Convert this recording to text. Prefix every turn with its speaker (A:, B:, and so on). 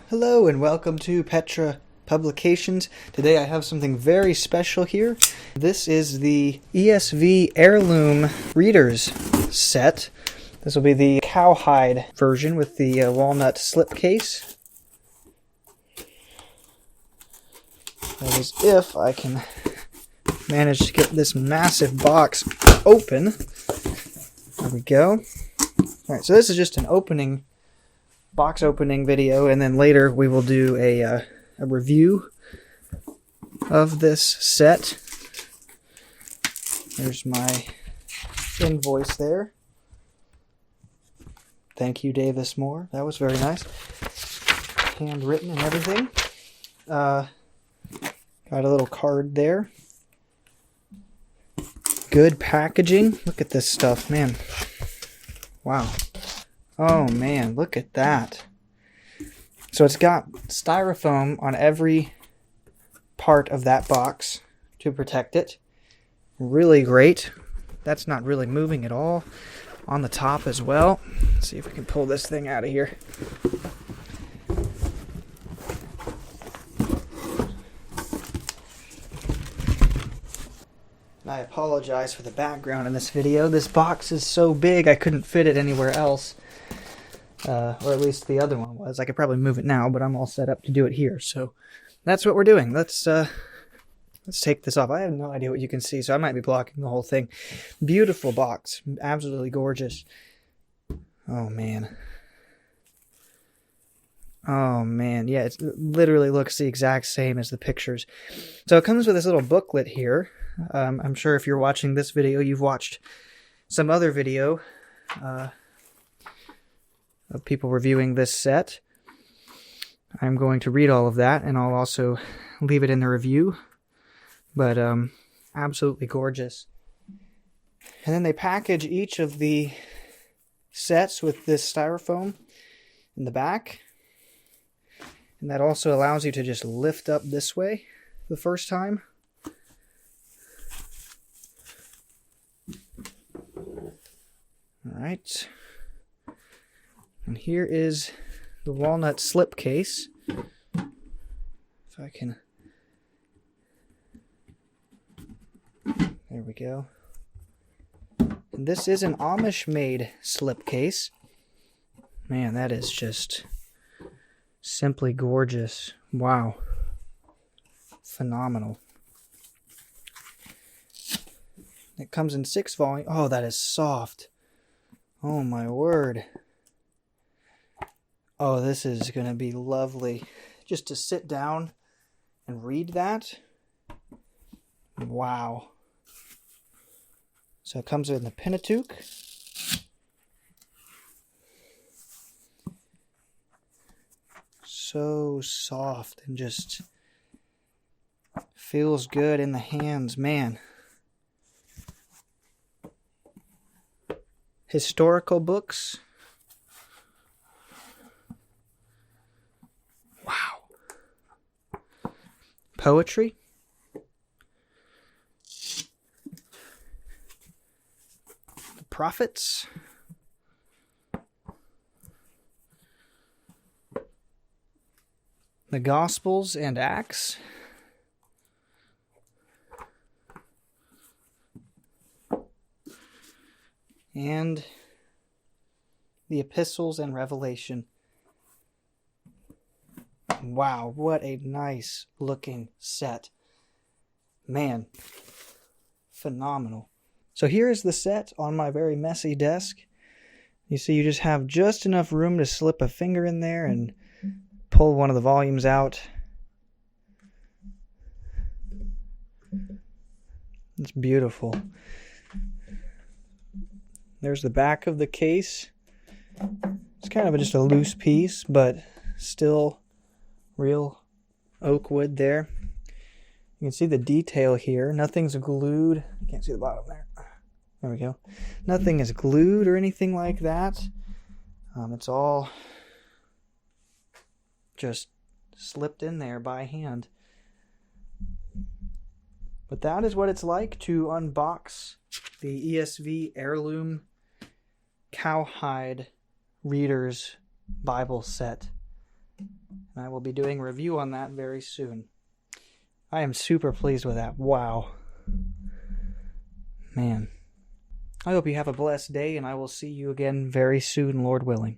A: Hello and welcome to Petra Publications. Today I have something very special here. This is the ESV Heirloom Readers set. This will be the Cowhide version with the walnut slipcase. That is if I can manage to get this massive box open. There we go. Alright, so this is just an box opening video, and then later we will do a review of this set. There's my invoice there. Thank you, Davis Moore. That was very nice. Handwritten and everything. Got a little card there. Good packaging. Look at this stuff, man. Wow. Oh man, look at that. So it's got styrofoam on every part of that box to protect it. Really great. That's not really moving at all. On the top as well. Let's see if we can pull this thing out of here. I apologize for the background in this video. This box is so big I couldn't fit it anywhere else. Or at least the other one was. I could probably move it now, but I'm all set up to do it here. So that's what we're doing. Let's take this off. I have no idea what you can see, so I might be blocking the whole thing. Beautiful box. Absolutely gorgeous. Oh, man. Oh, man. Yeah, it literally looks the exact same as the pictures. So it comes with this little booklet here. I'm sure if you're watching this video, you've watched some other video of people reviewing this set. I'm going to read all of that, and I'll also leave it in the review. But absolutely gorgeous. And then they package each of the sets with this styrofoam in the back. And that also allows you to just lift up this way the first time. All right. And here is the walnut slipcase. If I can... There we go. And this is an Amish-made slipcase. Man, that is just simply gorgeous. Wow. Phenomenal. It comes in 6 volumes. Oh, that is soft. Oh, my word. Oh, this is going to be lovely. Just to sit down and read that. Wow. So it comes in the Pentateuch. So soft and just feels good in the hands, man. Historical books. Wow. Poetry. The prophets. The Gospels and Acts. And the Epistles and Revelation. Wow, what a nice looking set. Man, phenomenal. So here is the set on my very messy desk. You see, you just have just enough room to slip a finger in there and pull one of the volumes out. It's beautiful. There's the back of the case. It's kind of just a loose piece, but still real oak wood there. You can see the detail here. Nothing's glued. You can't see the bottom there. There we go. Nothing is glued or anything like that. It's all just slipped in there by hand. But that is what it's like to unbox the ESV Heirloom Cowhide Reader's Bible set. And I will be doing a review on that very soon. I am super pleased with that. Wow. Man. I hope you have a blessed day, and I will see you again very soon, Lord willing.